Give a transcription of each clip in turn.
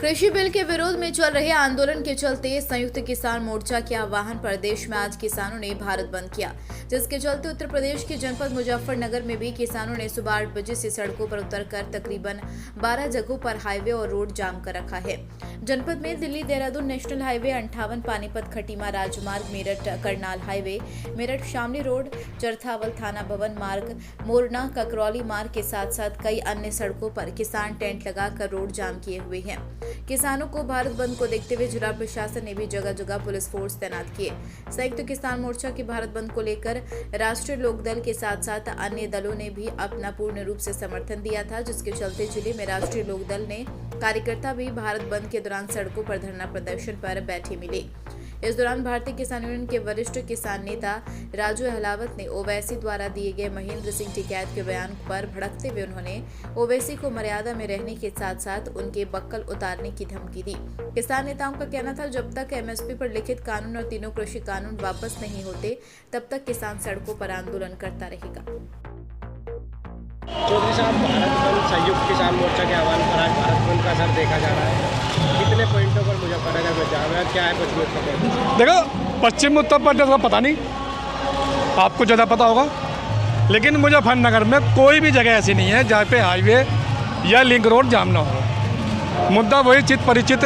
कृषि बिल के विरोध में चल रहे आंदोलन के चलते संयुक्त किसान मोर्चा के आह्वान पर देश में आज किसानों ने भारत बंद किया, जिसके चलते उत्तर प्रदेश के जनपद मुजफ्फरनगर में भी किसानों ने सुबह 8 बजे से सड़कों पर उतरकर तकरीबन 12 जगहों पर हाईवे और रोड जाम कर रखा है। जनपद में दिल्ली देहरादून नेशनल हाईवे, 58 पानीपत खटीमा राजमार्ग, मेरठ करनाल हाईवे, मेरठ शामली रोड, चरथावल थाना भवन मार्ग, मोरना ककरौली मार्ग के साथ साथ कई अन्य सड़कों पर किसान टेंट लगाकर रोड जाम किए हुए हैं। किसानों को भारत बंद को देखते हुए जिला प्रशासन ने भी जगह जगह पुलिस फोर्स तैनात किए। संयुक्त किसान मोर्चा के भारत बंद को लेकर राष्ट्रीय लोकदल के साथ साथ अन्य दलों ने भी अपना पूर्ण रूप से समर्थन दिया था, जिसके चलते जिले में राष्ट्रीय लोकदल ने कार्यकर्ता भी भारत बंद के दौरान सड़कों पर धरना प्रदर्शन पर बैठे मिले। इस दौरान भारतीय किसान यूनियन के वरिष्ठ किसान नेता राजू अहलावत ने ओवैसी द्वारा दिए गए महेंद्र सिंह टिकैत के बयान पर भड़कते हुए उन्होंने ओवैसी को मर्यादा में रहने के साथ साथ उनके बक्कल उतारने की धमकी दी। किसान नेताओं का कहना था, जब तक एमएसपी पर लिखित कानून और तीनों कृषि कानून वापस नहीं होते तब तक किसान सड़कों पर आंदोलन करता रहेगा। चौधरी साहब, भारत बंद संयुक्त किसान मोर्चा के आह्वान पर आज भारत बंद का असर देखा जा रहा है। कितने पॉइंटों पर मुजफ्फरनगर में जाम है, क्या है पश्चिम उत्तर प्रदेश? देखो, पश्चिम उत्तर प्रदेश का पता नहीं, आपको ज़्यादा पता होगा, लेकिन मुजफ्फरनगर में कोई भी जगह ऐसी नहीं है जहाँ पे हाईवे या लिंक रोड जाम ना हो। मुद्दा वही चित परिचित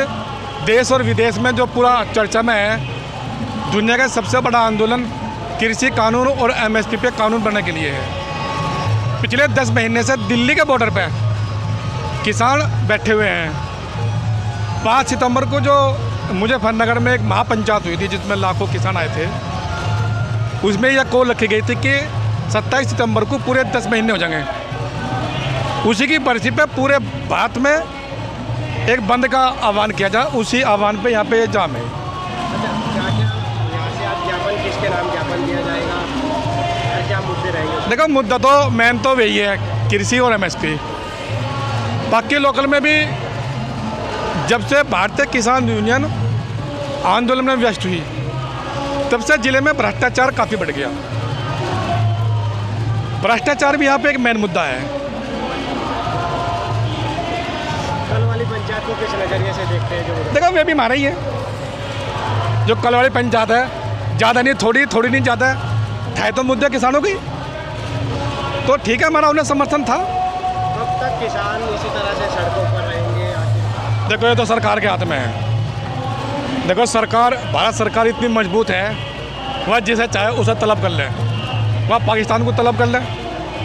देश और विदेश में जो पूरा चर्चा में है, दुनिया का सबसे बड़ा आंदोलन कृषि कानून और एमएसपी पे कानून बनने के लिए है। पिछले 10 महीने से दिल्ली के बॉर्डर पे किसान बैठे हुए हैं। 5 सितंबर को जो मुजफ्फरनगर में एक महापंचायत हुई थी जिसमें लाखों किसान आए थे, उसमें यह कॉल रखी गई थी कि 27 सितंबर को पूरे 10 महीने हो जाएंगे। उसी की बरसी पे पूरे भारत में एक बंद का आह्वान किया जाए, उसी आह्वान पे यहाँ पे जाम है। यहाँ से आज ज्ञापन किसके नाम ज्ञापन दिया जाएगा, क्या मुद्दे रहेंगे? देखो, मुद्दा तो मेन तो वही है, कृषि और एमएसपी। बाकी लोकल में भी जब से भारतीय किसान यूनियन आंदोलन में व्यस्त हुई, तब से जिले में भ्रष्टाचार काफ़ी बढ़ गया। भ्रष्टाचार भी यहाँ पे एक मेन मुद्दा है। कल वाली पंचायत को किस नज़रिए से देखते हैं? जो देखो, वे भी हमारा ही है। जो कल वाली पंचायत है, ज़्यादा नहीं, थोड़ी नहीं, ज़्यादा है तो मुद्दे किसानों की, तो ठीक है, हमारा उन्हें समर्थन था। कब तक किसान इसी तरह से सड़कों पर रहेंगे? देखो, ये तो सरकार के हाथ में है। देखो, सरकार, भारत सरकार इतनी मजबूत है, वह जिसे चाहे उसे तलब कर ले। वह पाकिस्तान को तलब कर ले,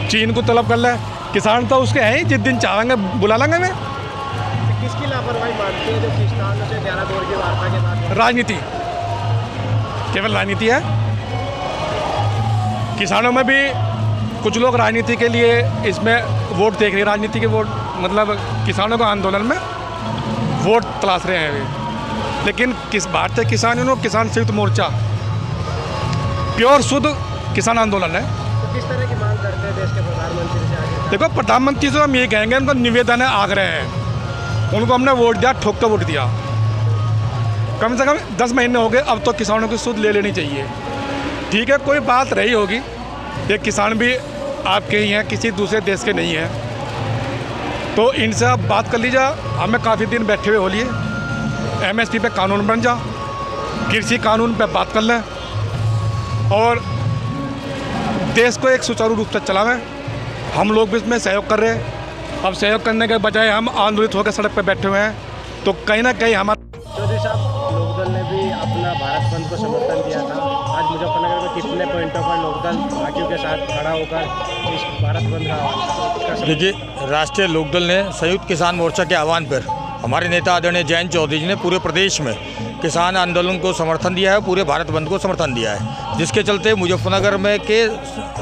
चीन को तलब कर ले, किसान तो उसके हैं ही, जिस दिन चाहेंगे बुला लेंगे। वे किसकी लापरवाही मानते हैं जो किसानों से 11 दौर की वार्ता के बाद? राजनीति, केवल राजनीति है। किसानों में भी कुछ लोग राजनीति के लिए इसमें वोट देख रहे हैं, राजनीति के वोट, मतलब किसानों को आंदोलन में वोट तलाश रहे हैं वे। लेकिन भारतीय किसान यूनियन, किसान संयुक्त मोर्चा प्योर शुद्ध किसान आंदोलन है। तो किस तरह की मांग करते हैं देश के प्रधानमंत्री से आगे? देखो, प्रधानमंत्री से हम ये कहेंगे, उनका निवेदन है, आग्रह है, उनको हमने वोट दिया, ठोक कर वोट दिया। कम से कम 10 महीने हो गए, अब तो किसानों की सुध ले लेनी चाहिए। ठीक है, कोई बात रही होगी, ये किसान भी आपके ही हैं, किसी दूसरे देश के नहीं हैं, तो इनसे आप बात कर लीजिए। हमें काफ़ी दिन बैठे हुए हो लिए, एमएसपी पे कानून बन जा, कृषि कानून पे बात कर लें और देश को एक सुचारू रूप से चलावें। हम लोग भी इसमें सहयोग कर रहे हैं। अब सहयोग करने के बजाय हम आंदोलित होकर सड़क पर बैठे हुए हैं, तो कहीं ना कहीं हमारा। चौधरी साहब, लोकदल ने भी अपना भारत बंद को समर्थन दिया था। आज मुजफ्फरनगर में कितने पॉइंटों पर लोकदल बाकियों के साथ खड़ा होकर इस भारत बंद का आह्वान? देखिए, राष्ट्रीय लोकदल ने संयुक्त किसान मोर्चा के आह्वान पर हमारे नेता आदरणीय जयंत चौधरी जी ने पूरे प्रदेश में किसान आंदोलन को समर्थन दिया है, पूरे भारत बंद को समर्थन दिया है, जिसके चलते मुजफ्फरनगर में के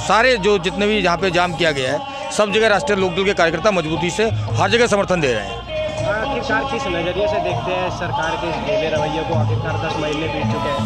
सारे जो जितने भी यहाँ पे जाम किया गया है, सब जगह राष्ट्रीय लोकदल के कार्यकर्ता मजबूती से हर जगह समर्थन दे रहे हैं। आखिरकार किस नज़रिए से देखते हैं सरकार के इस ढीले रवैये को? आखिरकार 10 महीने बीत चुके हैं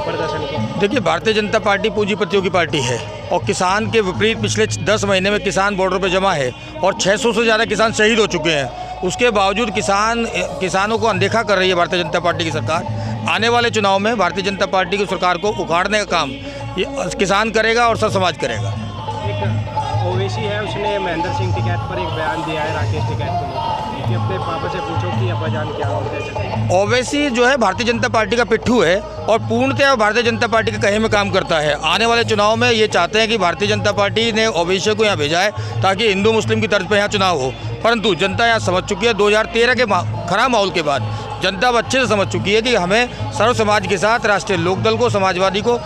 प्रदर्शन के। देखिए, भारतीय जनता पार्टी पूंजीपतियों की पार्टी है और किसान के विपरीत पिछले 10 महीने में किसान बॉर्डर पर जमा है और 600 से ज़्यादा किसान शहीद हो चुके हैं। उसके बावजूद किसानों को अनदेखा कर रही है भारतीय जनता पार्टी की सरकार। आने वाले चुनाव में भारतीय जनता पार्टी की सरकार को उखाड़ने का काम ये किसान करेगा और सब समाज करेगा। एक ओवैसी है, उसने महेंद्र सिंह टिकैत पर एक बयान दिया है, राकेश टिकैत को लेकर। कि अपने पापा से पूछो कि अब्बाजान क्या उद्देश्य है। ओवैसी जो है भारतीय जनता पार्टी का पिट्ठू है और पूर्णतः भारतीय जनता पार्टी के कहे में काम करता है। आने वाले चुनाव में ये चाहते हैं कि भारतीय जनता पार्टी ने ओवैसी को यहाँ भेजा है ताकि हिंदू मुस्लिम की तर्ज पर यहाँ चुनाव हो, परंतु जनता यहाँ समझ चुकी है 2013 के खराब माहौल के बाद जनता अब अच्छे से समझ चुकी है कि हमें सर्व समाज के साथ राष्ट्रीय लोकदल को, समाजवादी को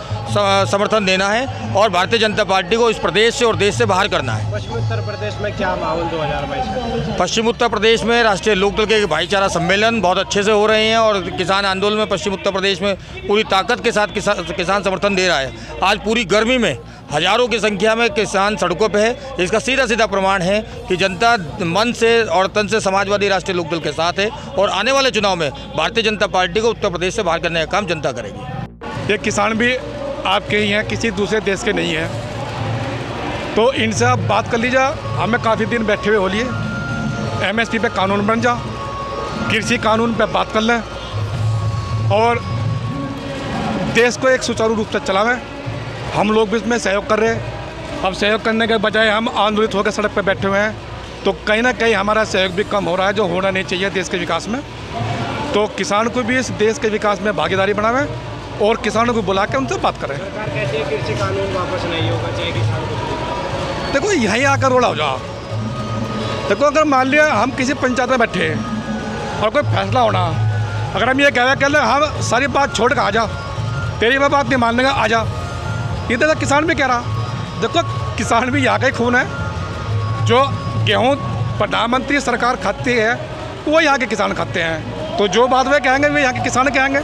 समर्थन देना है और भारतीय जनता पार्टी को इस प्रदेश से और देश से बाहर करना है। पश्चिमी उत्तर प्रदेश में क्या माहौल 2022 में? पश्चिम उत्तर प्रदेश में राष्ट्रीय लोकदल के भाईचारा सम्मेलन बहुत अच्छे से हो रहे हैं और किसान आंदोलन में पश्चिम उत्तर प्रदेश में पूरी ताकत के साथ किसान समर्थन दे रहा है। आज पूरी गर्मी में हजारों की संख्या में किसान सड़कों पे है। इसका सीधा सीधा प्रमाण है कि जनता मन से और तन से समाजवादी राष्ट्रीय लोकदल के साथ है और आने वाले चुनाव में भारतीय जनता पार्टी को उत्तर प्रदेश से बाहर करने का काम जनता करेगी। ये किसान भी आपके ही हैं, किसी दूसरे देश के नहीं हैं। तो इनसे आप बात कर लीजिए। हमें काफ़ी दिन बैठे हुए हो लिए, MSP पे कानून बन जा, कृषि कानून पे बात कर लें और देश को एक सुचारू रूप से चलावें। हम लोग भी इसमें सहयोग कर रहे हैं। अब सहयोग करने के बजाय हम आंदोलित होकर सड़क पर बैठे हुए हैं, तो कहीं ना कहीं हमारा सहयोग भी कम हो रहा है, जो होना नहीं चाहिए देश के विकास में। तो किसान को भी इस देश के विकास में भागीदारी बनावें और किसानों को बुला के उनसे बात करें। सरकार कहती है कृषि कानून वापस नहीं होगा, चाहे किसान को। देखो यहीं आकर रोड़ा हो जाओ। देखो अगर मान लिया हम किसी पंचायत में बैठे और कोई फैसला होना, अगर हम ये कह लें हम सारी बात छोड़ कर आ जा, तेरी मैं बात नहीं मान लेंगे, आ जा, ये तो किसान भी कह रहा। देखो किसान भी यहाँ का ही खून है। जो गेहूँ प्रधानमंत्री सरकार खाती है वो यहाँ के किसान खाते हैं, तो जो बात वे कहेंगे वे यहाँ के किसान कहेंगे।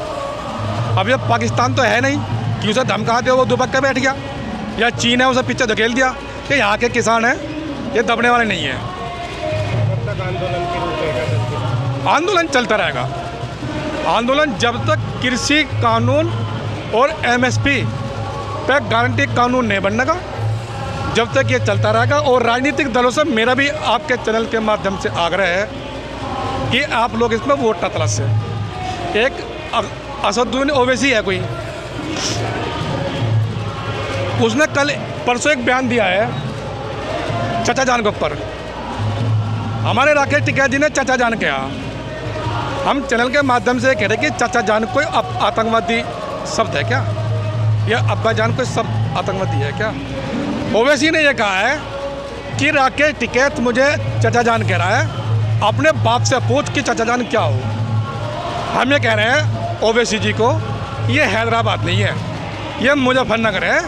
अब ये पाकिस्तान तो है नहीं कि उसे धमका दे वो दुबक के बैठ गया, या चीन है उसे पीछे धकेल दिया। ये यहाँ के किसान हैं, ये दबने वाले नहीं हैं। कब तक आंदोलन की रूपरेखा? आंदोलन चलता रहेगा। आंदोलन जब तक कृषि कानून और MSP पे गारंटी कानून नहीं बनने का, जब तक ये चलता रहेगा। और राजनीतिक दलों से मेरा भी आपके चैनल के माध्यम से आग्रह है कि आप लोग इसमें वोट ना तलाश से। एक असदुद्दीन ओवैसी है कोई, उसने कल परसों एक बयान दिया है चाचा जान के ऊपर। हमारे राकेश टिकैत जी ने चाचा जान कहा। हम चैनल के माध्यम से कह रहे कि चाचा जान कोई आतंकवादी शब्द है क्या, या अब्बाजान कोई सब आतंकवादी है क्या? ओवैसी ने यह कहा है कि राकेश टिकैत मुझे चाचा जान कह रहा है, अपने बाप से पूछ कि चाचा जान क्या हो। हम ये कह रहे हैं ओवैसी जी को, ये हैदराबाद नहीं है, ये मुजफ्फरनगर है।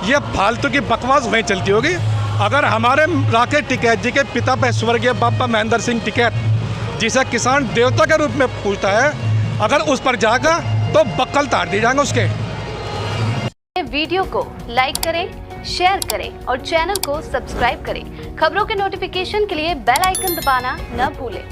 ये फालतू की बकवास वहीं चलती होगी। अगर हमारे राकेश टिकैत जी के पिता पे स्वर्गीय बाबा महेंद्र सिंह टिकैत, जिसे किसान देवता के रूप में पूछता है, अगर उस पर जाएगा तो बक्कल तार दिए जाएंगे उसके। वीडियो को लाइक करें, शेयर करें और चैनल को सब्सक्राइब करें। खबरों के नोटिफिकेशन के लिए बेल आइकन दबाना न भूलें।